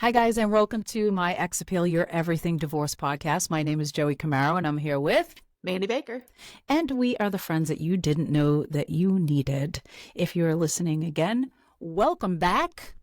Hi, guys, and welcome to my Ex Appeal Your Everything Divorce podcast. My name is Joey Camaro, and I'm here with Mandy Baker. And we are the friends that you didn't know that you needed. If you're listening again, welcome back.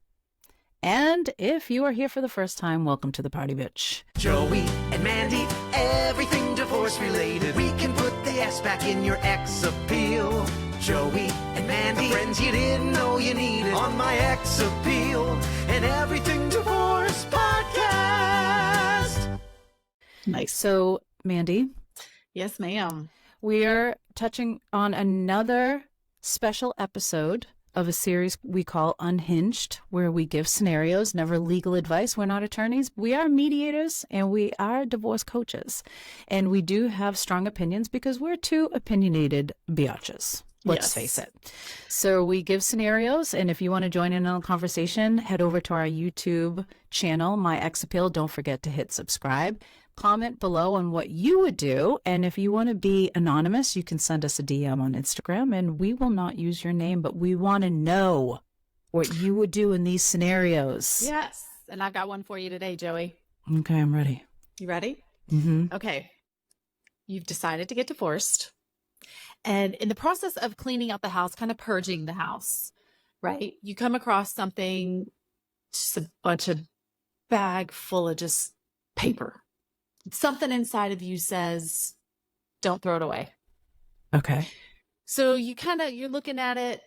And if you are here for the first time, welcome to the party, bitch. Joey and Mandy, everything divorce related. We can put the S back in your ex appeal. Joey and Mandy, the friends you didn't know you needed on my ex appeal and everything divorce podcast. Nice. So, Mandy. Yes, ma'am. We are touching on another special episode of a series we call Unhinged, where we give scenarios, never legal advice. We're not attorneys. We are mediators and we are divorce coaches. And we do have strong opinions because we're two opinionated biatches. Let's face it. So we give scenarios, and if you want to join in on the conversation, head over to our YouTube channel, My Ex Appeal. Don't forget to hit subscribe. Comment below on what you would do, and if you want to be anonymous, you can send us a DM on Instagram, and we will not use your name, but we want to know what you would do in these scenarios. Yes, and I've got one for you today, Joey. Okay, I'm ready. You ready? Mm-hmm. Okay. You've decided to get divorced. And in the process of cleaning out the house, kind of purging the house, right? You come across something, just a bunch of bag full of just paper. Something inside of you says, don't throw it away. Okay. So you're looking at it,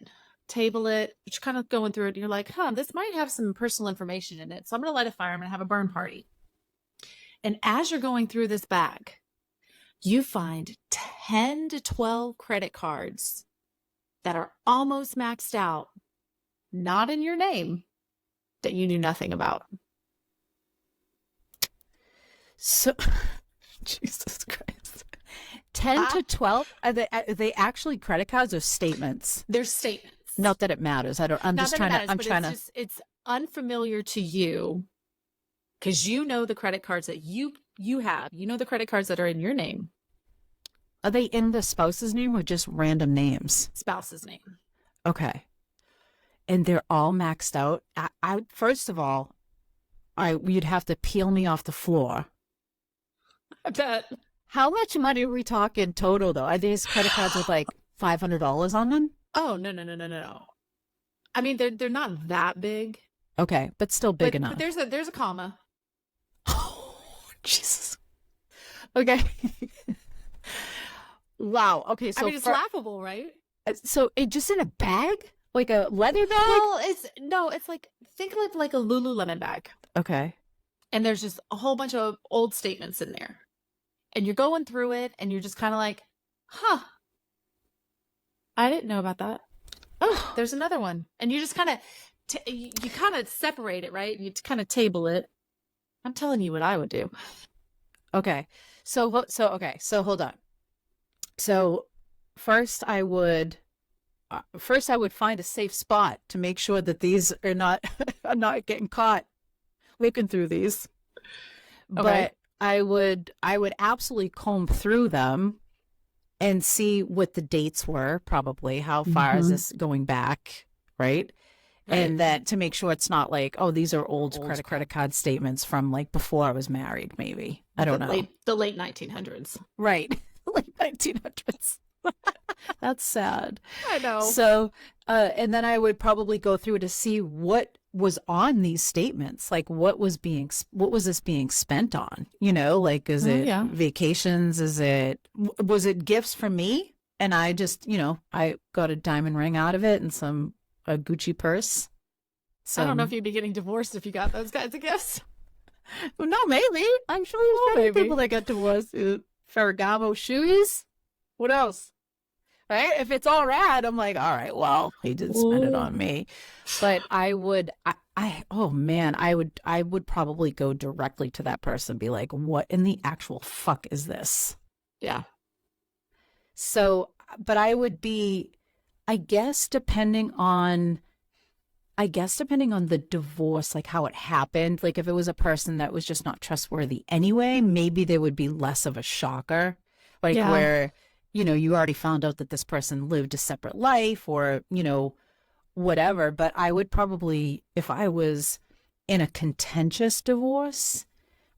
table it, you're kind of going through it. And you're like, this might have some personal information in it. So I'm going to light a fire. I'm going to have a burn party. And as you're going through this bag, you find 10 to 12 credit cards that are almost maxed out, not in your name, that you knew nothing about. So, Jesus Christ. 10 to 12? Are they actually credit cards or statements? They're statements. Not that it matters. It's unfamiliar to you because you know the credit cards that you have. You know the credit cards that are in your name. Are they in the spouse's name or just random names? Spouse's name. Okay. And they're all maxed out. First of all, you'd have to peel me off the floor. I bet. How much money are we talking total, though? Are these credit cards with like $500 on them? Oh, no. I mean, they're not that big. Okay, but still big enough. But there's a comma. Oh, Jesus. Okay. Wow. Okay, so it's laughable, right? So it just in a bag? Like a leather bag? Well, it's like, think of it like a Lululemon bag. Okay. And there's just a whole bunch of old statements in there. And you're going through it and you're just kind of like, I didn't know about that. Oh, there's another one. And you just kind of, you kind of separate it, right? You kind of table it. I'm telling you what I would do. Okay. So hold on. So first I would find a safe spot to make sure that these are not getting caught looking through these. Okay. But I would absolutely comb through them and see what the dates were, probably how far is this going back, right? And that to make sure it's not like, oh, these are old credit card statements from like before I was married, maybe. I don't know. The late 1900s. Right. Late 1900s. That's sad. I know. So, and then I would probably go through to see what was on these statements. Like what was this being spent on? You know, like, is it vacations? Was it gifts for me? And I just, I got a diamond ring out of it and a Gucci purse. I don't know if you'd be getting divorced if you got those kinds of gifts. Well, no, maybe. I'm sure there's people that got divorced. Ferragamo shoes. What else? Right? If it's all rad, I'm like, all right, well, he did spend it on me. But I would probably go directly to that person and be like, what in the actual fuck is this? Yeah. So, but I would be, I guess, depending on the divorce, like how it happened, like if it was a person that was just not trustworthy anyway, maybe there would be less of a shocker, like where, you already found out that this person lived a separate life or, whatever. But I would probably, if I was in a contentious divorce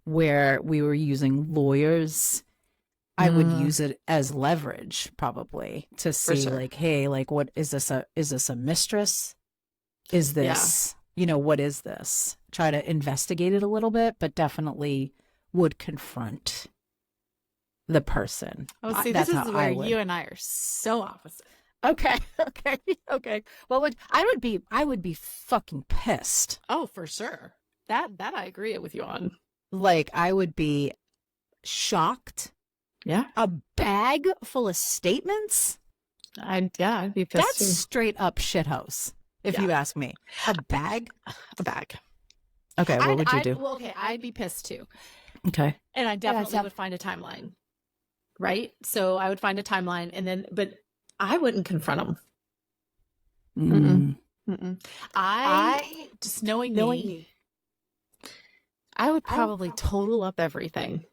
where we were using lawyers, I would use it as leverage probably to see sure. like, hey, like what is this a mistress? Is this, what is this? Try to investigate it a little bit, but definitely would confront the person. Oh, see, That's this how is I where would. you and I are so opposite. Okay, okay. Well, I would be fucking pissed. Oh, for sure. That I agree with you on. Like I would be shocked. Yeah. A bag full of statements? I'd be pissed That's too. straight up shithouse, if you ask me. A bag? A bag. Okay, what would you do? Well, okay, I'd be pissed too. Okay. And I definitely would find a timeline. Right? So I would find a timeline and then, but I wouldn't confront them. I just knowing me, I would probably total up everything.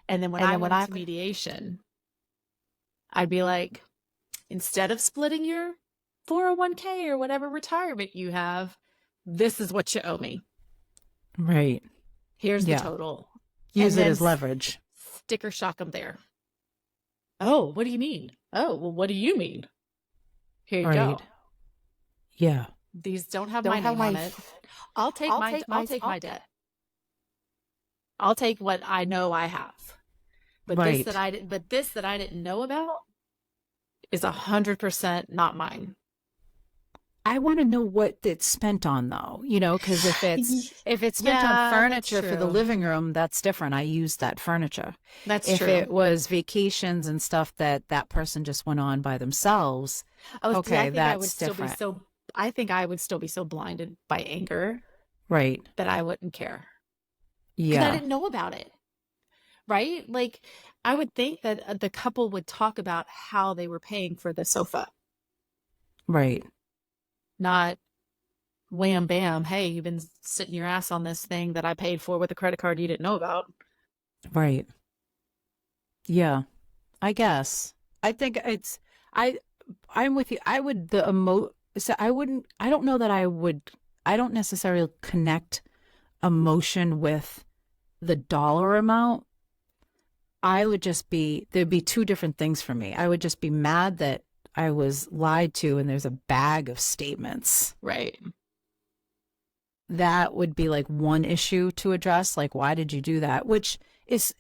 And then when I went to mediation, I'd be like, instead of splitting your 401k or whatever retirement you have, this is what you owe me. Right. Here's the total. Use it as leverage. Sticker shock them there. Oh, what do you mean? Oh, well, what do you mean? Here you go. Yeah. These don't have my name on it. I'll take my debt. I'll take what I know I have. But this that I didn't know about is 100% not mine. I want to know what it's spent on though, because if it's spent on furniture for the living room, that's different. I use that furniture. That's if true. If it was vacations and stuff that person just went on by themselves, that's different. I think I would still be so blinded by anger, right, that I wouldn't care. Yeah, because I didn't know about it. Right? Like, I would think that the couple would talk about how they were paying for the sofa. Right. Not wham, bam, hey, you've been sitting your ass on this thing that I paid for with a credit card you didn't know about. Right. Yeah, I guess. I think I'm with you. I don't know that I don't necessarily connect emotion with the dollar amount. There'd be two different things for me. I would just be mad that I was lied to and there's a bag of statements. Right. That would be like one issue to address. Like, why did you do that? Which is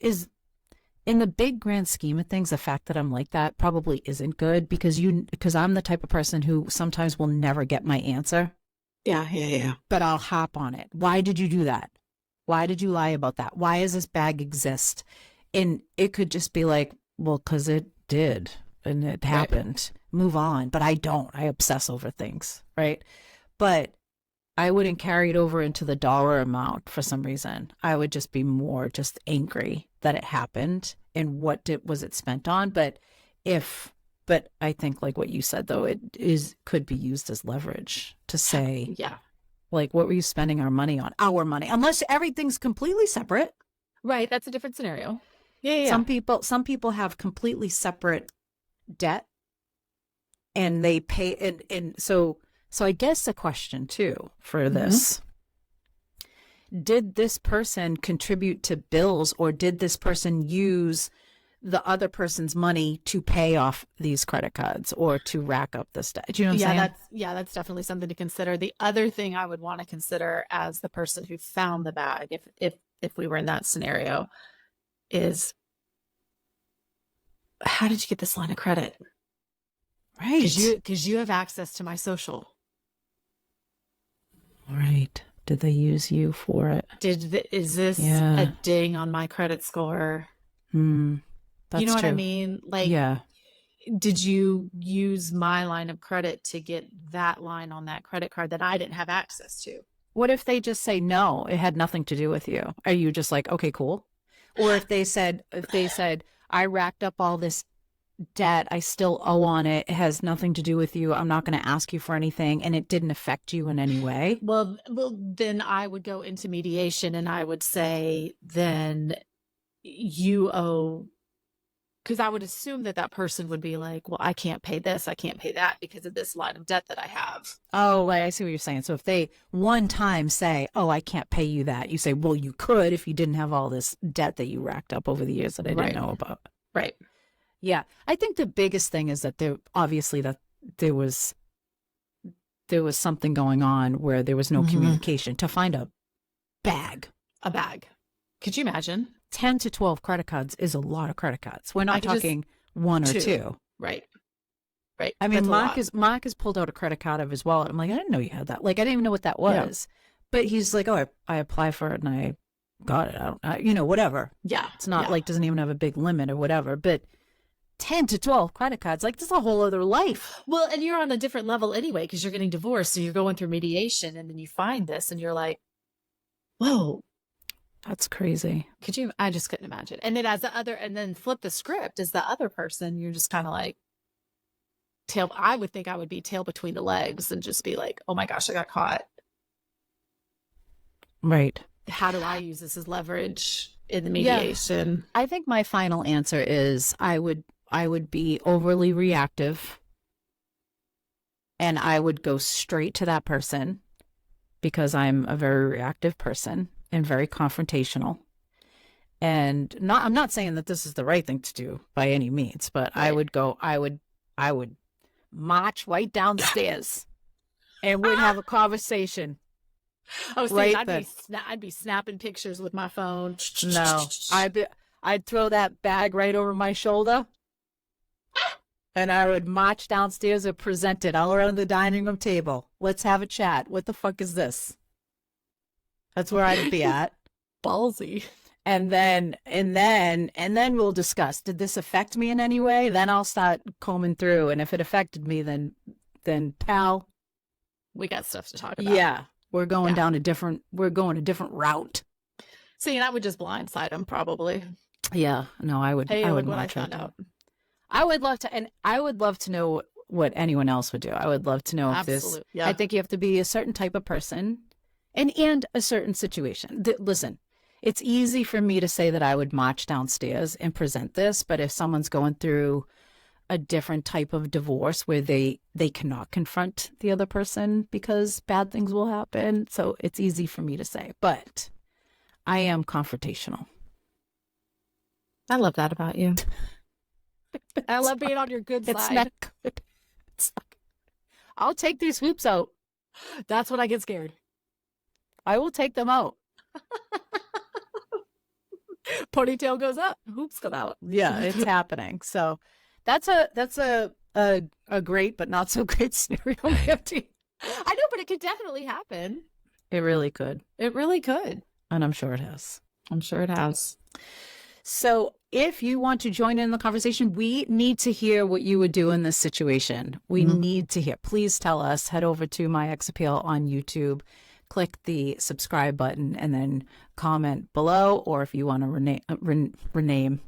in the big grand scheme of things, the fact that I'm like that probably isn't good because I'm the type of person who sometimes will never get my answer. Yeah. But I'll hop on it. Why did you do that? Why did you lie about that? Why does this bag exist? And it could just be like, well, because it did and it happened. Right. Move on. But I don't. I obsess over things. Right. But I wouldn't carry it over into the dollar amount for some reason. I would just be more just angry that it happened and was it spent on. But I think like what you said, though, could be used as leverage to say, like, what were you spending our money on? Our money, unless everything's completely separate. Right. That's a different scenario. Yeah. Some people have completely separate debt and they pay. And so I guess the question too for this, did this person contribute to bills or did this person use the other person's money to pay off these credit cards or to rack up this debt? Do you know what I'm saying? That's definitely something to consider. The other thing I would want to consider as the person who found the bag, if we were in that scenario, is how did you get this line of credit? Right. Because you have access to my social. Right. Did they use you for it? Is this a ding on my credit score? That's you know what true. I mean? Like, did you use my line of credit to get that line on that credit card that I didn't have access to? What if they just say, no, it had nothing to do with you? Are you just like, okay, cool? Or if they said, I racked up all this debt, I still owe on it. It has nothing to do with you. I'm not going to ask you for anything. And it didn't affect you in any way. Well, then I would go into mediation and I would say, then you owe Because I would assume that that person would be like, well, I can't pay this, I can't pay that because of this line of debt that I have. Oh, I see what you're saying. So if they one time say, oh, I can't pay you that, you say, well, you could if you didn't have all this debt that you racked up over the years that I didn't know about. Right. Yeah. I think the biggest thing is that there was something going on where there was no communication. To find a bag. Could you imagine? 10 to 12 credit cards is a lot of credit cards. We're not talking one or two. Right. I mean, That's Mark has pulled out a credit card of his wallet. I'm like, I didn't know you had that. Like, I didn't even know what that was. Yeah. But he's like, oh, I applied for it and I got it. Whatever. Yeah. It's not like doesn't even have a big limit or whatever. But 10 to 12 credit cards, like, this is a whole other life. Well, and you're on a different level anyway because you're getting divorced. So you're going through mediation and then you find this and you're like, whoa. That's crazy. Could you? I just couldn't imagine. And then and then flip the script as the other person, you're just kind of like I would think I would be tail between the legs and just be like, oh my gosh, I got caught. Right. How do I use this as leverage in the mediation? Yeah. I think my final answer is I would be overly reactive and I would go straight to that person because I'm a very reactive person and very confrontational. And I'm not saying that this is the right thing to do by any means, but right. I would march right down the stairs and we'd have a conversation. Oh, see, right I'd be snapping pictures with my phone. No, I'd throw that bag right over my shoulder and I would march downstairs and present it all around the dining room table. Let's have a chat. What the fuck is this? That's where I'd be at. Ballsy. And then we'll discuss, did this affect me in any way? Then I'll start combing through. And if it affected me, then pal, we got stuff to talk about. Yeah. We're going a different route. See, and I would just blindside him probably. Yeah. No, I would. Hey, I would what I found out. I would love to know what anyone else would do. I would love to know if this, I think you have to be a certain type of person and a certain situation. Listen, it's easy for me to say that I would march downstairs and present this, but if someone's going through a different type of divorce where they cannot confront the other person because bad things will happen, so it's easy for me to say. But I am confrontational. I love that about you. I love being on your good side. It's not good. I'll take these hoops out. That's when I get scared. I will take them out. Ponytail goes up, hoops come out. Yeah, it's happening. So that's a great but not so great scenario. I know, but it could definitely happen. It really could. It really could. And I'm sure it has. I'm sure it has. So if you want to join in the conversation, we need to hear what you would do in this situation. We need to hear. Please tell us. Head over to My Ex Appeal on YouTube. Click the subscribe button and then comment below. Or if you want to rename.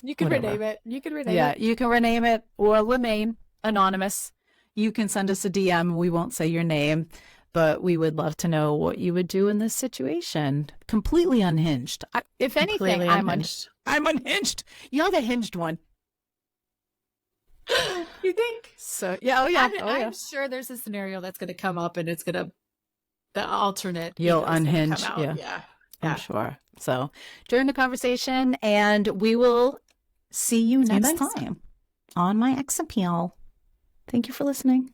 You can rename it. You can rename it. Yeah, you can rename it or remain anonymous. You can send us a DM. We won't say your name, but we would love to know what you would do in this situation. Completely unhinged. If anything, I'm unhinged. You're the hinged one. You think? So yeah, I'm sure there's a scenario that's going to come up, and it's going to the alternate. You'll unhinge. Yeah, I'm sure. So during the conversation, and we will see you next time on My Ex Appeal. Thank you for listening.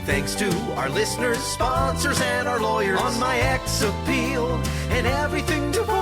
Thanks to our listeners, sponsors, and our lawyers on My Ex Appeal and everything divorce.